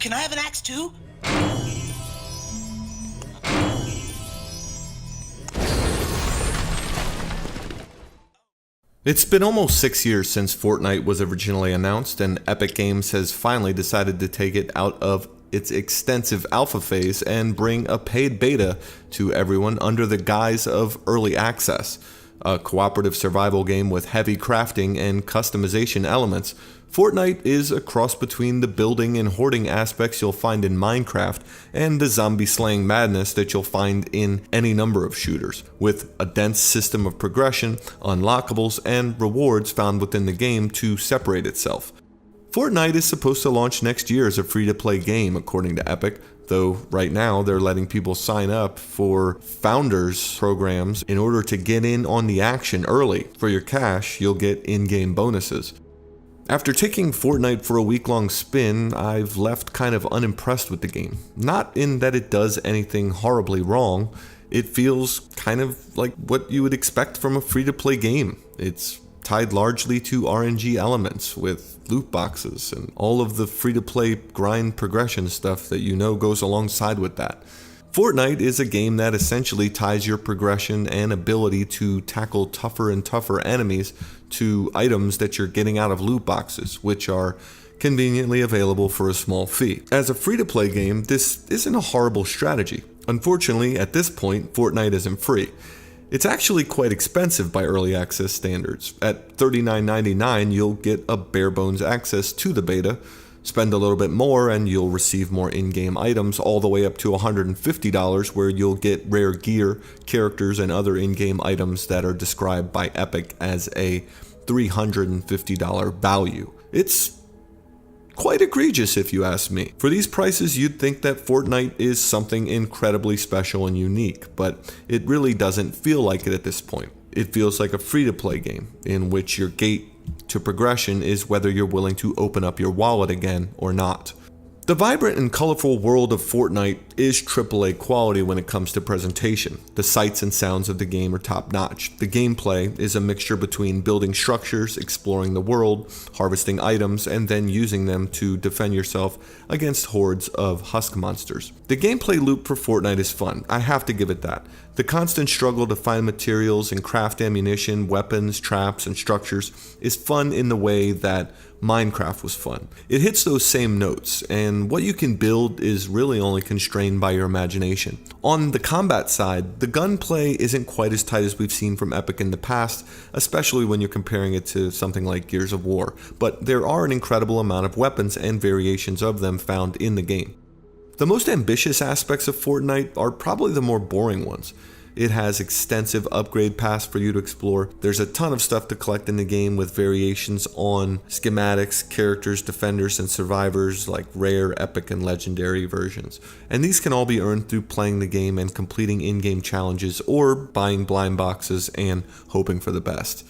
Can I have an axe too? It's been almost 6 years since Fortnite was originally announced, and Epic Games has finally decided to take it out of its extensive alpha phase and bring a paid beta to everyone under the guise of early access. A cooperative survival game with heavy crafting and customization elements, Fortnite is a cross between the building and hoarding aspects you'll find in Minecraft and the zombie slaying madness that you'll find in any number of shooters, with a dense system of progression, unlockables, and rewards found within the game to separate itself. Fortnite is supposed to launch next year as a free-to-play game, according to Epic, though right now they're letting people sign up for founders programs in order to get in on the action early. For your cash, you'll get in-game bonuses. After taking Fortnite for a week-long spin, I've left kind of unimpressed with the game. Not in that it does anything horribly wrong, it feels kind of like what you would expect from a free-to-play game. It's tied largely to RNG elements with loot boxes and all of the free-to-play grind progression stuff that you know goes alongside with that. Fortnite is a game that essentially ties your progression and ability to tackle tougher and tougher enemies to items that you're getting out of loot boxes, which are conveniently available for a small fee. As a free-to-play game, this isn't a horrible strategy. Unfortunately, at this point, Fortnite isn't free. It's actually quite expensive by early access standards. At $39.99, you'll get a bare bones access to the beta. Spend a little bit more and you'll receive more in-game items, all the way up to $150, where you'll get rare gear, characters, and other in-game items that are described by Epic as a $350 value. It's quite egregious if you ask me. For these prices, you'd think that Fortnite is something incredibly special and unique, but it really doesn't feel like it at this point. It feels like a free-to-play game in which your gate to progression is whether you're willing to open up your wallet again or not. The vibrant and colorful world of Fortnite is AAA quality when it comes to presentation. The sights and sounds of the game are top-notch. The gameplay is a mixture between building structures, exploring the world, harvesting items, and then using them to defend yourself against hordes of husk monsters. The gameplay loop for Fortnite is fun, I have to give it that. The constant struggle to find materials and craft ammunition, weapons, traps, and structures is fun in the way that Minecraft was fun. It hits those same notes, and what you can build is really only constrained by your imagination. On the combat side, the gunplay isn't quite as tight as we've seen from Epic in the past, especially when you're comparing it to something like Gears of War, but there are an incredible amount of weapons and variations of them found in the game. The most ambitious aspects of Fortnite are probably the more boring ones. It has extensive upgrade paths for you to explore. There's a ton of stuff to collect in the game with variations on schematics, characters, defenders, and survivors like rare, epic, and legendary versions. And these can all be earned through playing the game and completing in-game challenges or buying blind boxes and hoping for the best.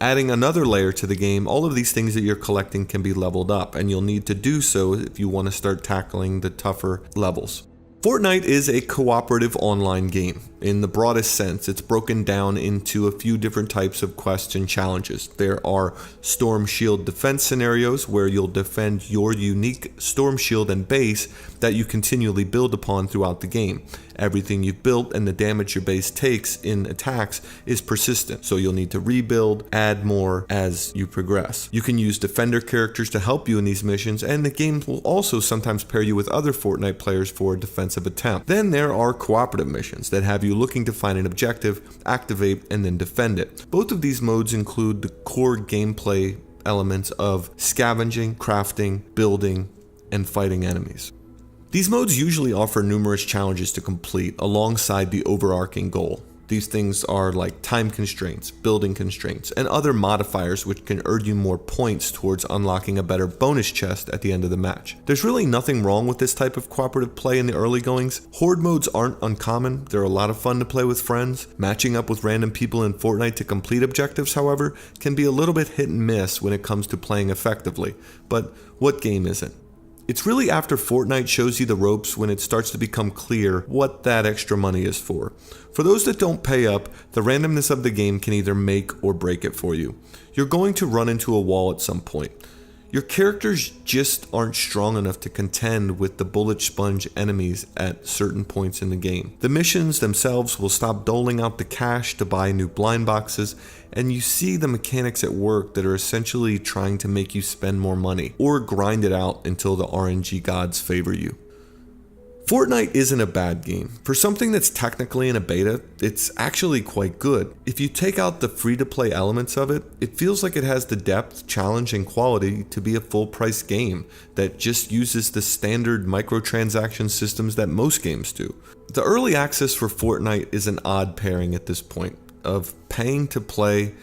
Adding another layer to the game, all of these things that you're collecting can be leveled up, and you'll need to do so if you want to start tackling the tougher levels. Fortnite is a cooperative online game. In the broadest sense, it's broken down into a few different types of quests and challenges. There are Storm Shield defense scenarios where you'll defend your unique Storm Shield and base that you continually build upon throughout the game. Everything you've built and the damage your base takes in attacks is persistent, so you'll need to rebuild, add more as you progress. You can use defender characters to help you in these missions, and the game will also sometimes pair you with other Fortnite players for a defensive attempt. Then there are cooperative missions that have you looking to find an objective, activate, and then defend it. Both of these modes include the core gameplay elements of scavenging, crafting, building, and fighting enemies. These modes usually offer numerous challenges to complete alongside the overarching goal. These things are like time constraints, building constraints, and other modifiers which can earn you more points towards unlocking a better bonus chest at the end of the match. There's really nothing wrong with this type of cooperative play in the early goings. Horde modes aren't uncommon, they're a lot of fun to play with friends. Matching up with random people in Fortnite to complete objectives, however, can be a little bit hit and miss when it comes to playing effectively. But what game isn't? It's really after Fortnite shows you the ropes when it starts to become clear what that extra money is for. For those that don't pay up, the randomness of the game can either make or break it for you. You're going to run into a wall at some point. Your characters just aren't strong enough to contend with the bullet sponge enemies at certain points in the game. The missions themselves will stop doling out the cash to buy new blind boxes, and you see the mechanics at work that are essentially trying to make you spend more money, or grind it out until the RNG gods favor you. Fortnite isn't a bad game. For something that's technically in a beta, it's actually quite good. If you take out the free-to-play elements of it, it feels like it has the depth, challenge, and quality to be a full-price game that just uses the standard microtransaction systems that most games do. The early access for Fortnite is an odd pairing at this point, of paying to play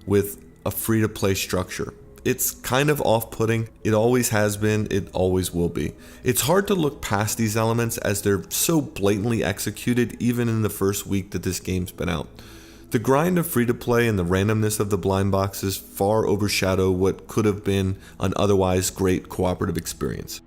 with a free-to-play structure. It's kind of off-putting. It always has been, it always will be. It's hard to look past these elements as they're so blatantly executed even in the first week that this game's been out. The grind of free-to-play and the randomness of the blind boxes far overshadow what could have been an otherwise great cooperative experience.